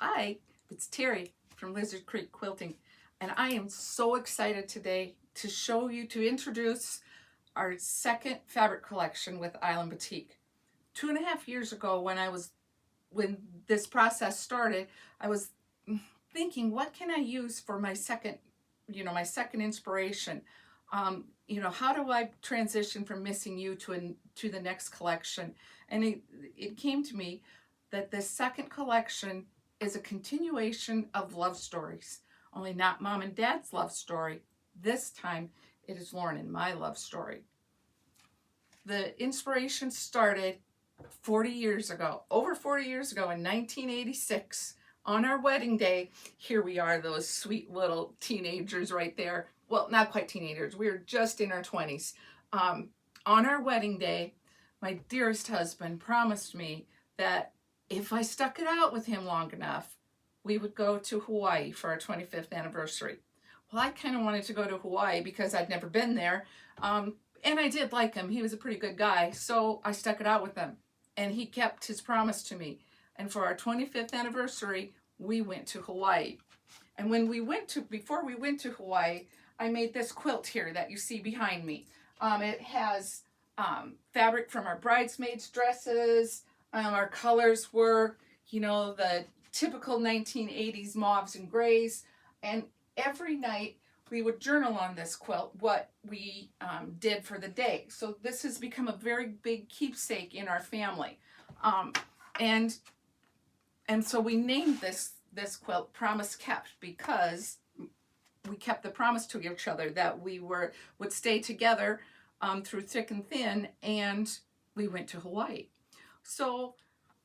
Hi, it's Terry from Lizard Creek Quilting, and I am so excited today to introduce our second fabric collection with Island Batik. 2.5 years ago, when this process started, I was thinking, what can I use for my second, my second inspiration? How do I transition from Missing You to the next collection? And it came to me that this second collection is a continuation of love stories, only not Mom and Dad's love story. This time it is Lauren and my love story. The inspiration started 40 years ago, over 40 years ago in 1986. On our wedding day, here we are, those sweet little teenagers right there. Well, not quite teenagers, we were just in our 20s. On our wedding day, my dearest husband promised me that if I stuck it out with him long enough, we would go to Hawaii for our 25th anniversary. Well, I kind of wanted to go to Hawaii because I'd never been there. And I did like him. He was a pretty good guy. So I stuck it out with him. And he kept his promise to me. And for our 25th anniversary, we went to Hawaii. And before we went to Hawaii, I made this quilt here that you see behind me. It has fabric from our bridesmaids' dresses. Our colors were, the typical 1980s mauves and grays. And every night we would journal on this quilt what we did for the day. So this has become a very big keepsake in our family. And so we named this quilt Promise Kept, because we kept the promise to each other that we would stay together through thick and thin, and we went to Hawaii. So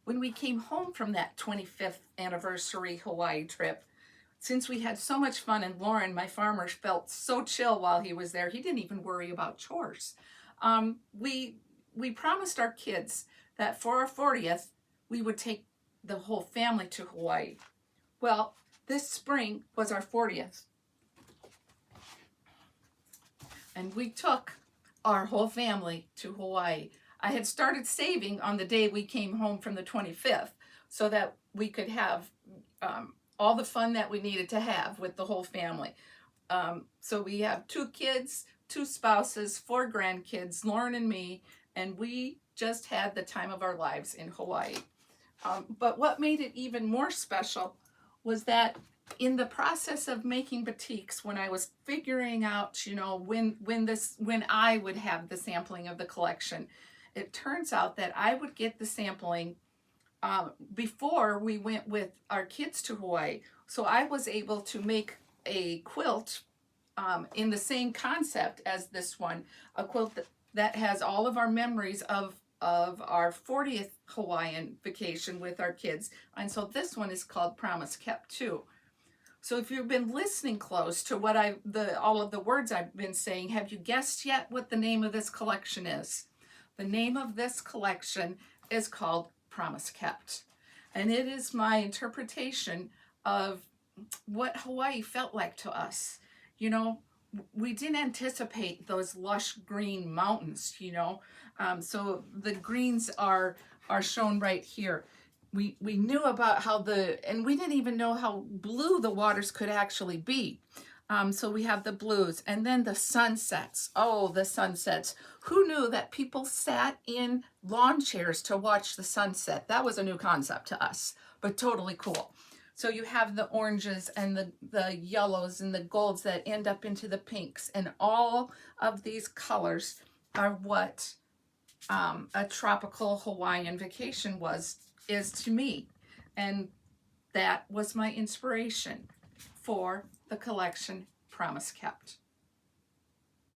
when we came home from that 25th anniversary Hawaii trip, since we had so much fun, and Lauren, my farmer, felt so chill while he was there, he didn't even worry about chores. We promised our kids that for our 40th, we would take the whole family to Hawaii. Well, this spring was our 40th. And we took our whole family to Hawaii. I had started saving on the day we came home from the 25th so that we could have all the fun that we needed to have with the whole family. So we have 2 kids, 2 spouses, 4 grandkids, Lauren and me, and we just had the time of our lives in Hawaii. But what made it even more special was that in the process of making batiks, when I was figuring out, when I would have the sampling of the collection, it turns out that I would get the sampling before we went with our kids to Hawaii. So I was able to make a quilt in the same concept as this one, a quilt that has all of our memories of our 40th Hawaiian vacation with our kids. And so this one is called Promise Kept too. So if you've been listening close to what all of the words I've been saying, have you guessed yet what the name of this collection is? The name of this collection is called Promise Kept. And it is my interpretation of what Hawaii felt like to us. We didn't anticipate those lush green mountains, so the greens are shown right here. We knew about and we didn't even know how blue the waters could actually be. So we have the blues, and then the sunsets. Oh, the sunsets. Who knew that people sat in lawn chairs to watch the sunset? That was a new concept to us, but totally cool. So you have the oranges and the yellows and the golds that end up into the pinks, and all of these colors are what a tropical Hawaiian vacation is to me. And that was my inspiration for the collection Promise Kept.